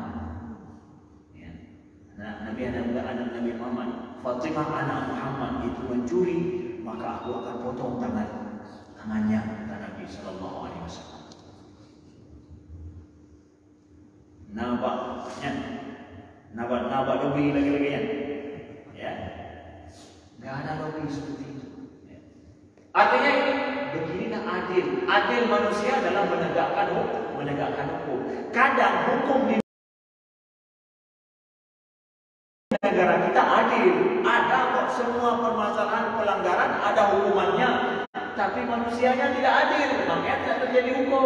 anak Nabi Muhammad, Fatimah anak Muhammad itu mencuri, maka aku akan potong tangannya, kata Nabi Sallallahu Alaihi Wasallam. Nampak lobby lagi-laginya, ya, nggak ada lobby seperti itu. Ya. Artinya ini beginilah adil manusia dalam menegakkan hukum. Kadang hukum di negara kita adil, ada kok semua permasalahan pelanggaran ada hukumannya, tapi manusianya tidak adil, makanya tidak terjadi hukum.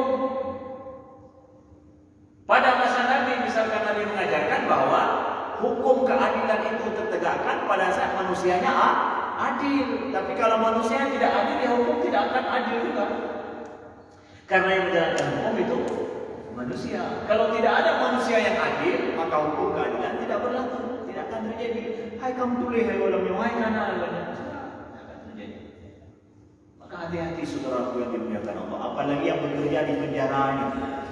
Pada masa Nabi, misalkan Nabi mengajarkan bahwa hukum keadilan itu tertegakkan pada saat manusianya adil. Tapi kalau manusia tidak adil, ya hukum tidak akan adil juga. Karena yang menjalankan hukum itu manusia. Kalau tidak ada manusia yang adil, maka hukum keadilan tidak berlaku, tidak akan terjadi. Hai kamu tulis, hai walam hai kana banyak akan terjadi. Maka hati-hati saudaraku yang dimuliakan Allah. Apalagi yang bekerja di penjara ini,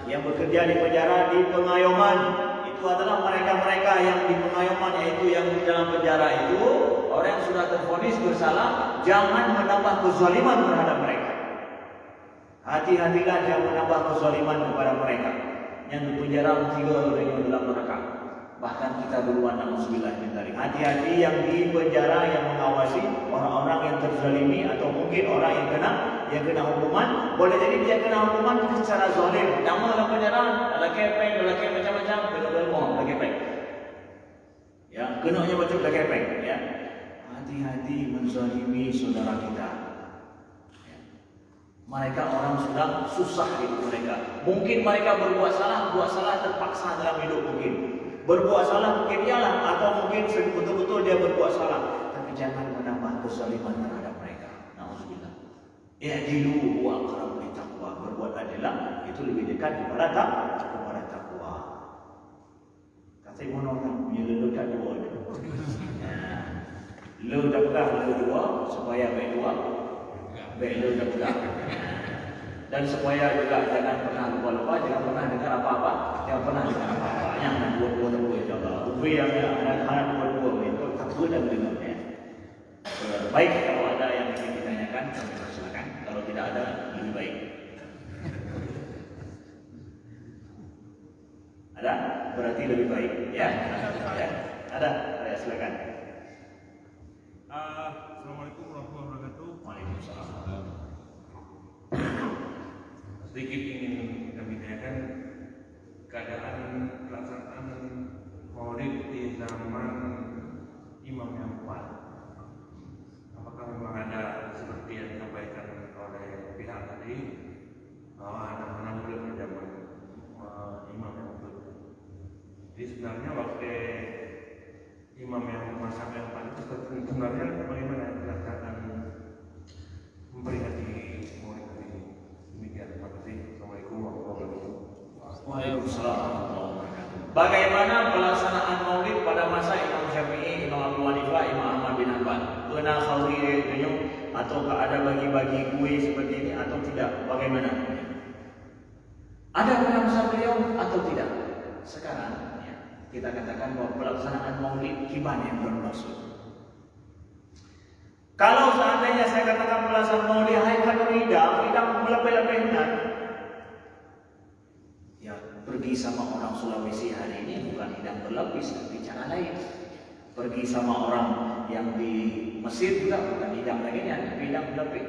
yang bekerja di penjara di pengayoman, itu adalah mereka-mereka yang di pengayoman, yaitu yang di dalam penjara itu orang yang sudah tervonis bersalah. Jangan menambah kezaliman terhadap mereka. Hati-hatilah jangan menambah kezaliman kepada mereka. Yang di penjara 3 orang yang dalam neraka. Bahkan kita duluan, na'udzubillah min dzalik. Hati-hati yang di penjara yang mengawasi orang-orang yang terzalimi atau mungkin orang yang kena hukuman. Boleh jadi dia kena hukuman secara zalim. Nama dalam penjara adalah kepeng, adalah macam-macam, kena kepeng. Ya, kenanya macam kepeng. Ya, hati-hati menzalimi saudara kita. Mereka orang sudah susah hidup mereka. Mungkin mereka berbuat salah terpaksa dalam hidup mungkin. Berbuat salah mungkin iyalah, atau mungkin betul-betul dia berbuat salah. Tapi jangan menambah kezaliman terhadap mereka. Na'udzubillah. I'dilu wa aqrabu littaqwa. Berbuat adillah itu lebih dekat kepada takwa. Kata Ibnu Umar, menyeluluh kat dua. Lu dah pegang lu dua supaya baik dua. Baik lu dah pegang. Dan supaya juga jangan pernah lupa-lupa, jangan pernah dengar apa-apa, jangan pernah dengar apa-apa. Yang dua-dua insyaAllah. Ubi yang anak-anak dua-dua itu takut dan dengarnya. Baik, kalau ada yang ingin ditanyakan, kami persilakan. Kalau tidak ada, lebih baik. Ada? Berarti lebih baik. Ya? Ya. Ada? Ya, silakan. Assalamualaikum warahmatullahi wabarakatuh. Waalaikumsalam. Sedikit ingin kami tanyakan keadaan pelaksanaan Maulid di zaman Imam yang kuat. Apakah memang ada seperti yang disampaikan oleh pihak tadi bahwa anak-anak boleh berjaman Imam yang kuat? Jadi sebenarnya waktu Imam yang masa yang kuat itu sebenarnya bagaimana pelaksanaan memperingati Maulid ini? Demikian, terima kasih. Assalamualaikum warahmatullahi wabarakatuh. Waalaikumsalam warahmatullahi wabarakatuh. Bagaimana pelaksanaan Maulid pada masa Imam Syafi'i, Imam Abu Hanifah, Imam Ahmad bin Hanbal? Pernah khauri kenyum ataukah ada bagi-bagi kue seperti ini atau tidak? Bagaimana? Ada pada masa beliau atau tidak? Sekarang ya, kita katakan bahwa pelaksanaan Maulid gimana yang bermaksud? Kalau seandainya saya katakan pelaksanaan Maulid Haikal Ridha melebih-lebihkan, ya pergi sama orang Sulawesi hari ini bukan hidang berlapis, tapi cara lain. Pergi sama orang yang di Mesir juga bukan hidang lainnya, tapi hidang berlapis.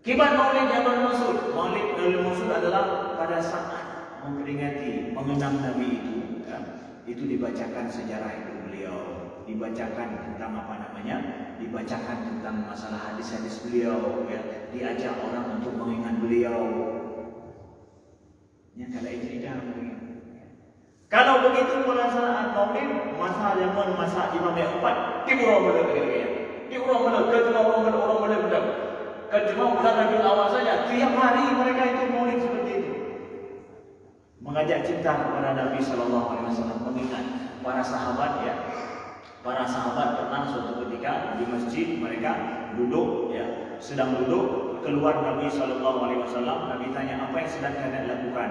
Kibat Maulid yang bermaksud, Maulid yang bermaksud adalah pada saat memperingati, mengenang Nabi itu, ya, itu dibacakan sejarah hidup beliau, dibacakan tentang apa namanya, dibacakan tentang masalah hadis-hadis beliau, ya, diajak orang untuk mengingat beliau. Yang kala cerita begini. Kalau begitu pelaksanaan Maulid masa zaman masa Imam yang keempat, diurang beliau kira-kira. Diurang beliau, orang beliau. Kan cuma bulan Rabiul Awal saja, tiap hari mereka itu Maulid seperti itu. Mengajak cinta kepada Nabi Sallallahu Alaihi Wasallam, mengingat para sahabat ya. Para sahabat pernah suatu ketika di masjid mereka duduk ya, sedang duduk, keluar Nabi Sallallahu Alaihi Wasallam. Nabi tanya, apa yang sedang kalian lakukan?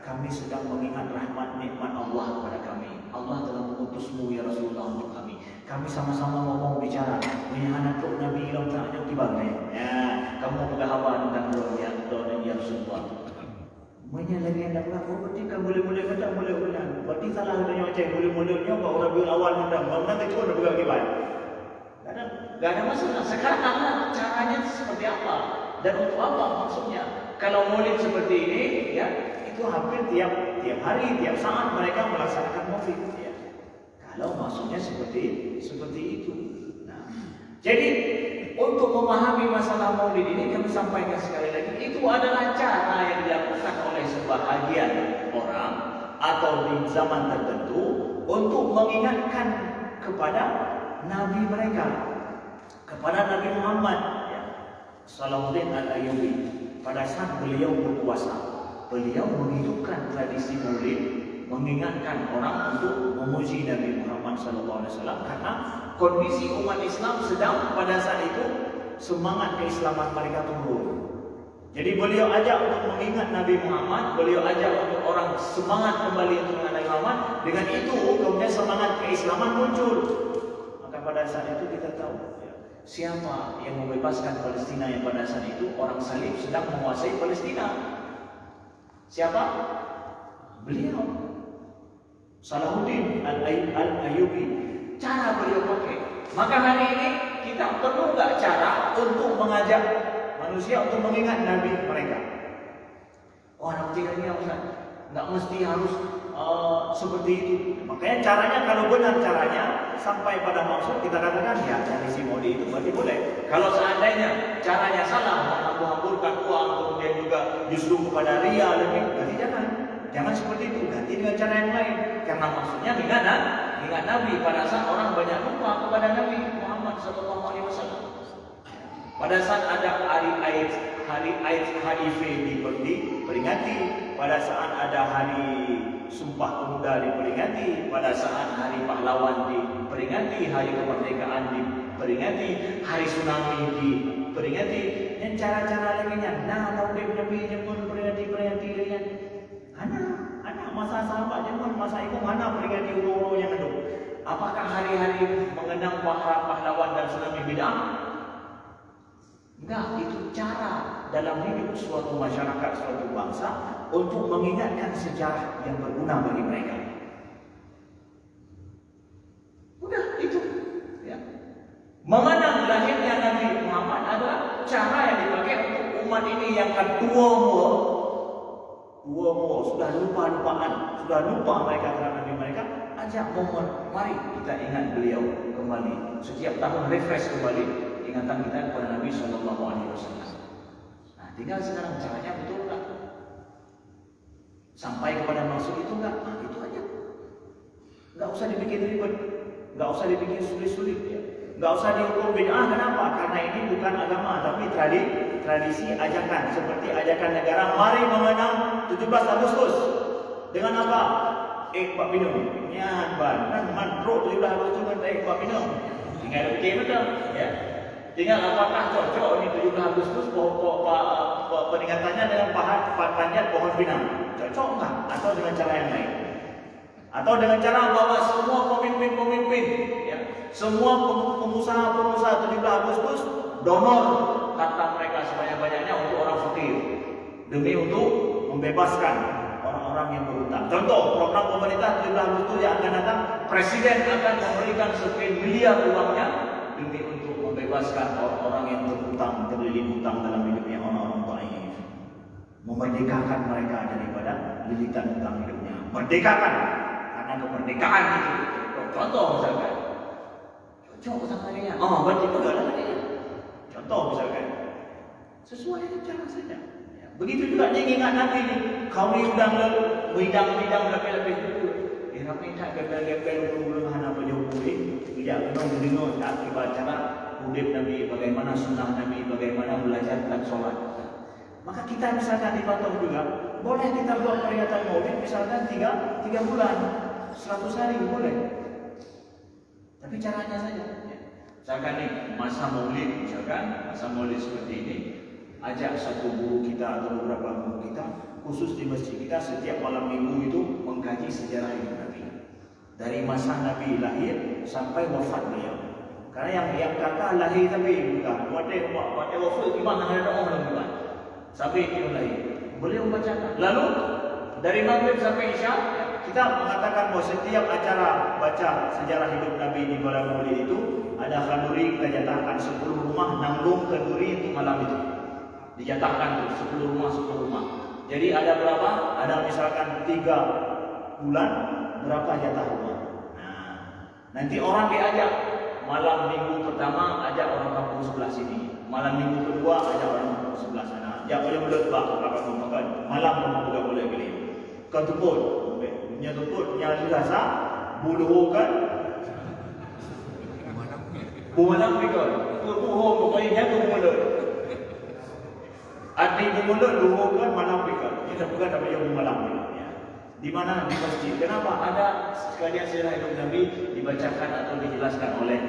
Kami sedang mengingat rahmat nikmat Allah kepada kami. Allah telah mengutusmu ya Rasulullah untuk kami. Kami sama-sama ngomong bicara. Menyana tu Nabi ilam ta'anya tiba-tiba. Ya, kamu berhawa tentang doa ya Rasulullah. Banyak lagi yang dah berlaku. Berarti kan boleh-boleh kata boleh ulang. Berarti salah adanya macam boleh-bolehnya bahawa Rabiul Awal mendang. Mendang itu ada berlaku. Gak ada masalah. Sekarang caranya seperti apa? Dan untuk apa maksudnya? Kalau Maulid seperti ini, ya, itu hampir tiap hari, tiap saat mereka melaksanakan Maulid. Ya. Kalau maksudnya seperti itu. Nah, jadi untuk memahami masalah Maulid ini kami sampaikan sekali lagi, itu adalah cara yang dilakukan oleh sebahagian orang atau di zaman tertentu untuk mengingatkan kepada Nabi mereka. kepada Nabi Muhammad, ya, Salahuddin Al-Ayyubi, pada saat beliau berkuasa, beliau menghidupkan tradisi Maulid, mengingatkan orang untuk memuji Nabi Muhammad SAW karena kondisi umat Islam sedang pada saat itu semangat keislaman mereka turun. Jadi beliau ajak untuk mengingat Nabi Muhammad, beliau ajak untuk orang semangat kembali untuk mengingat Nabi Muhammad. Dengan itu kemudian semangat keislaman muncul. Maka pada saat itu kita tahu, ya, siapa yang membebaskan Palestina yang pada saat itu orang salib sedang menguasai Palestina. Siapa? Beliau, Salahuddin Al-Ayyubi. Cara beliau pakai. Maka hari ini kita perlu nggak cara untuk mengajak manusia untuk mengingat Nabi mereka? Oh, anak kecil ini Ustaz, nggak mesti harus seperti itu. Makanya caranya, kalau benar caranya sampai pada maksud, kita katakan ya tradisi Maulid itu berarti boleh. Kalau seandainya caranya salah, menghambur-hamburkan uang, kemudian juga justru kepada ria lebih, berarti jangan seperti itu. Ganti dengan cara yang lain. Karena maksudnya ingat Nabi pada saat orang banyak lupa kepada Nabi Muhammad SAW. Pada saat ada hari AIDS HIV diperingati, pada saat ada hari Sumpah Pemuda diperingati, pada saat hari pahlawan diperingati, hari kemerdekaan diperingati, hari tsunami diperingati, dan cara-cara lainnya. Nah, tahun Nabi pun peringati dengan anak masa sahabat jangan masa itu mana peringati ulu-ulu yang itu. Apakah hari-hari mengenang pahlawan dan tsunami bid'ah? Enggak, itu cara dalam hidup suatu masyarakat, suatu bangsa untuk mengingatkan sejarah yang berguna bagi mereka. Udah itu, ya. Mengenang lahirnya Nabi Muhammad adalah cara yang dipakai untuk umat ini yang kedua sudah lupa mereka terhadap Nabi mereka. Ajak momen, mari kita ingat beliau kembali. Setiap tahun refresh kembali ingatan kita kepada Nabi SAW. Nah, tinggal sekarang caranya betul enggak? Sampai kepada maksud itu enggak? Nah, itu aja. Enggak usah dibikin ribet, enggak usah dibikin sulit-sulit, ya. Enggak usah dihukum bid'ah. Kenapa? Karena ini bukan agama, tapi tradisi ajakan. Seperti ajakan negara, mari mengenang 17 Agustus. Dengan apa? Pak minum. Ya, kan mandro 17 Agustus kan Pak minum. Tinggal bikin betul, ya. Tinggal apakah cocok ini 17 Agustus peringatannya dengan panjat pohon pinang? Cocok enggak? Atau dengan cara yang lain? Atau dengan cara bahwa semua pemimpin, ya, semua pengusaha 17 Agustus donor harta mereka sebanyak-banyaknya untuk orang fakir demi untuk membebaskan orang-orang yang berhutang. Contoh program pemerintah 17 Agustus yang akan datang, presiden akan memberikan sekian miliar uangnya demi untuk membebaskan orang-orang yang berhutang, terlilit hutang dalam hidupnya, orang-orang dhaif. Memerdekakan mereka daripada lilitan hutang hidupnya. Merdekakan, karena kemerdekaan itu. Contoh misalkan, cocok sama-sama. Oh, berarti itu adalah dia. Contoh misalkan, sesuai dengan cara saja. Ya. Begitu juga dia ingat Nabi ini. Kau ni udang bidang lapis-lapis itu. Rapi tak gembel-gembel belum hana penyukurin. Tidak mendengar akibat cara hidup Nabi, bagaimana sunnah Nabi, bagaimana belajar tentang sholat. Maka kita misalkan di Batam juga, boleh kita buat peringatan Maulid misalkan 3 bulan, 100 hari boleh. Tapi caranya saja. Ya. Misalkan nih masa Maulid seperti ini, ajak satu guru kita atau beberapa guru kita khusus di masjid kita setiap malam minggu itu mengkaji sejarah hidup Nabi dari masa Nabi lahir sampai wafat beliau. Karena yang kata lahir tapi bukan wafat gimana ada orang bukan sampai dia lahir beliau bacakan. Lalu dari maghrib sampai isya kita mengatakan bahwa setiap acara baca sejarah hidup Nabi di malam Maulid itu ada kanduri, kita jatahkan 10 rumah nanggung kanduri untuk malam itu. Dijatahkan 10 rumah. Jadi ada berapa? Ada misalkan 3 bulan, berapa jatah rumah. Nah, nanti orang diajak malam minggu pertama ajak orang kampung sebelah sini, malam minggu kedua ajak orang kampung sebelah sana. Ajak boleh bak kampung makan. Malam rumah juga boleh beli. Kau tuput, punya tuput, punya rasa, bulu kan. Bumalam pikir, pokoknya mulut. Arti mulut luhur kan malam pika. Kita bukan dapat yang malam ya. Di mana di masjid. Kenapa ada sekalian sirah hidup Nabi dibacakan atau dijelaskan oleh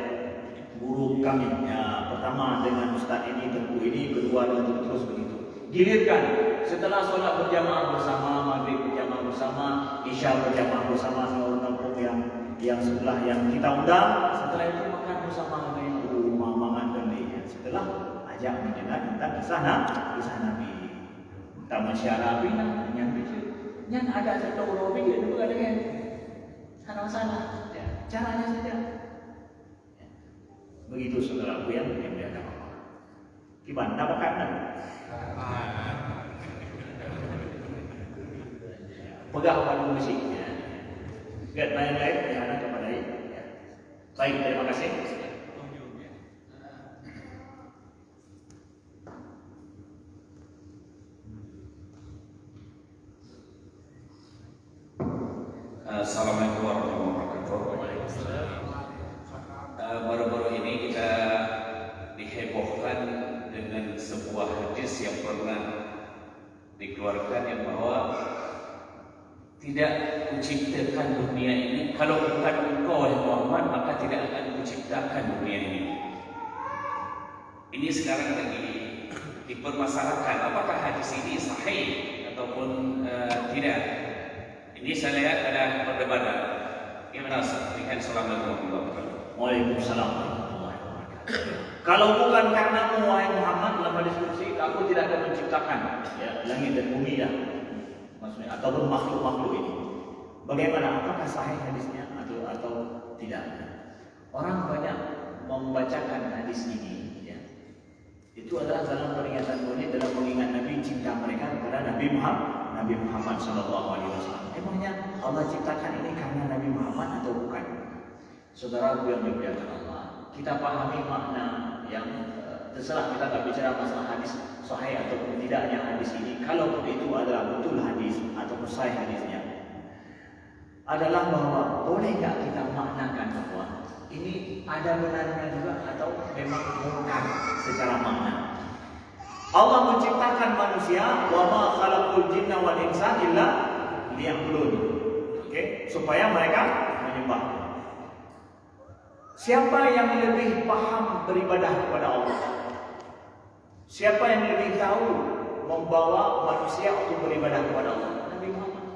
guru kami. Ya, pertama dengan ustaz ini, tengku ini, kedua dan terus begitu. Gilirkan setelah solat berjamaah bersama, maghrib berjamaah bersama, isya berjamaah bersama seluruh kampung yang sebelah yang kita undang. Setelah itu makan bersama dengan rumah makan dan setelah ajak mendengar tentang kisah Nabi. Taman syarabi yang bicara. Yang ada satu orang itu bukan dengan sana-sana. Ya, caranya saja. Ya. Begitu saudaraku yang ada apa? Gimana makanan? Pegang pada musiknya. Lihat lain-lain yang ada kepada ini. Ya. Baik, terima kasih. Assalamualaikum warahmatullahi wabarakatuh. Baru-baru ini kita dihebohkan dengan sebuah hadis yang pernah dikeluarkan yang bahwa tidak kuciptakan dunia ini, kalau bukan engkau wahai Muhammad maka tidak akan kuciptakan dunia ini. Ini sekarang lagi dipermasalahkan apakah hadis ini sahih ataupun tidak. Ini saya lihat ada perdebatan. Gimana? Assalamualaikum warahmatullahi wabarakatuh. Waalaikumsalam warahmatullahi wabarakatuh. Kalau bukan karenamu wahai Muhammad dalam hadis kursi, aku tidak akan menciptakan ya, langit dan bumi ya, maksudnya ataupun makhluk-makhluk ini. Bagaimana? Apakah sahih hadisnya atau tidak? Orang banyak membacakan hadis ini ya. Itu adalah dalam peringatan dunia, dalam mengingat Nabi, cinta mereka kepada Nabi Muhammad SAW. Emangnya Allah ciptakan ini karena Nabi Muhammad atau bukan? Saudaraku yang dimuliakan Allah, kita pahami makna yang terserah kita tak bicara masalah hadis sahih atau tidaknya hadis ini. Kalau itu adalah betul hadis atau sahih hadisnya, adalah bahwa boleh tak kita maknakan bahwa ini ada benarnya juga atau memang bukan secara makna. Allah menciptakan manusia, wa ma khalaqul jinna wal insa illa liya'budun. Oke, supaya mereka menyembah. Siapa yang lebih paham beribadah kepada Allah? Siapa yang lebih tahu membawa manusia untuk beribadah kepada Allah? Nabi Muhammad.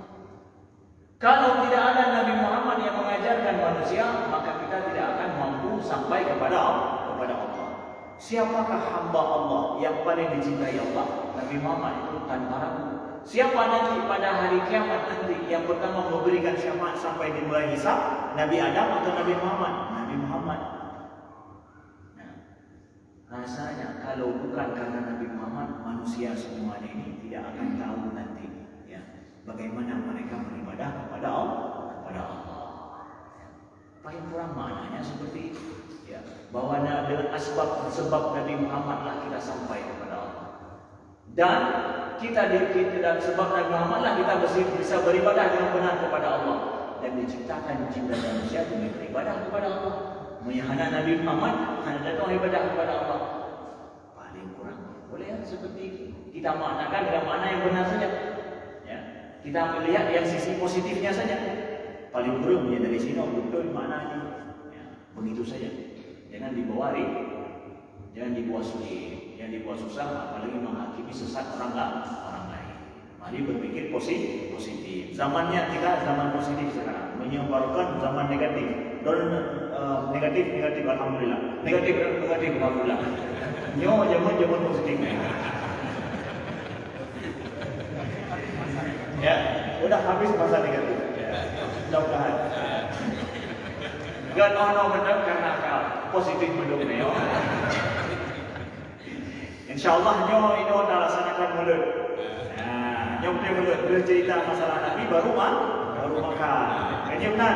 Kalau tidak ada Nabi Muhammad yang mengajarkan manusia, maka kita tidak akan mampu sampai kepada Allah. Siapakah hamba Allah yang paling dicintai Allah? Nabi Muhammad itu tanpa ragu. Siapa nanti pada hari kiamat nanti yang pertama memberikan syafaat sampai dimulai hisab? Nabi Adam atau Nabi Muhammad? Nabi Muhammad. Nah, rasanya kalau bukan karena Nabi Muhammad, manusia semuanya ini tidak akan tahu nanti ya, bagaimana mereka beribadah kepada Allah. Paling kurang maknanya seperti itu. Ya, bahwa dengan sebab Nabi Muhammad lah kita sampai kepada Allah. Dan kita dan sebab Nabi Muhammad lah kita bisa beribadah dengan benar kepada Allah. Dan diciptakan jin dan manusia demi beribadah kepada Allah. Menyahana Nabi Muhammad hanya datang ibadah kepada Allah. Paling kurang boleh ya, seperti itu. Kita maknakan dengan makna yang benar saja. Ya, kita melihat yang sisi positifnya saja. Paling kurang ya dari sini betul maknanya. Ya, begitu saja. Jangan dibawa jangan dibawa sulit, jangan dibawa susah, apalagi menghakimi sesat orang lain. Mari berpikir positif. Zamannya kita zaman positif sekarang, menyebarkan zaman negatif. Negatif, alhamdulillah. Negatif, alhamdulillah. Zaman positif. Ya, udah habis masa negatif. Mudah-mudahan. Gan ono benar karena positif mendukung. InsyaAllah nyo laksanakan mulut. Nah, nyo mulut bercerita masalah Nabi baru makan. Ini benar.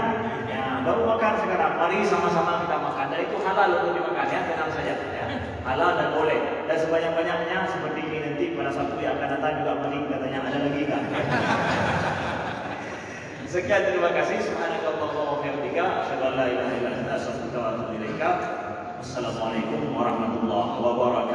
Ya, baru makan sekarang. Mari sama-sama kita makan. Dan itu halal untuk dimakan ya, tenang saja. Ya. Halal dan boleh. Dan sebanyak-banyaknya seperti ini nanti pada Sabtu yang akan datang juga mari katanya ada lagi kan. Sekian, terima kasih. Subhanakallahumma wa bihamdika, asyhadu an la ilaha illa anta, astaghfiruka wa atubu ilaik. Assalamualaikum warahmatullahi wabarakatuh.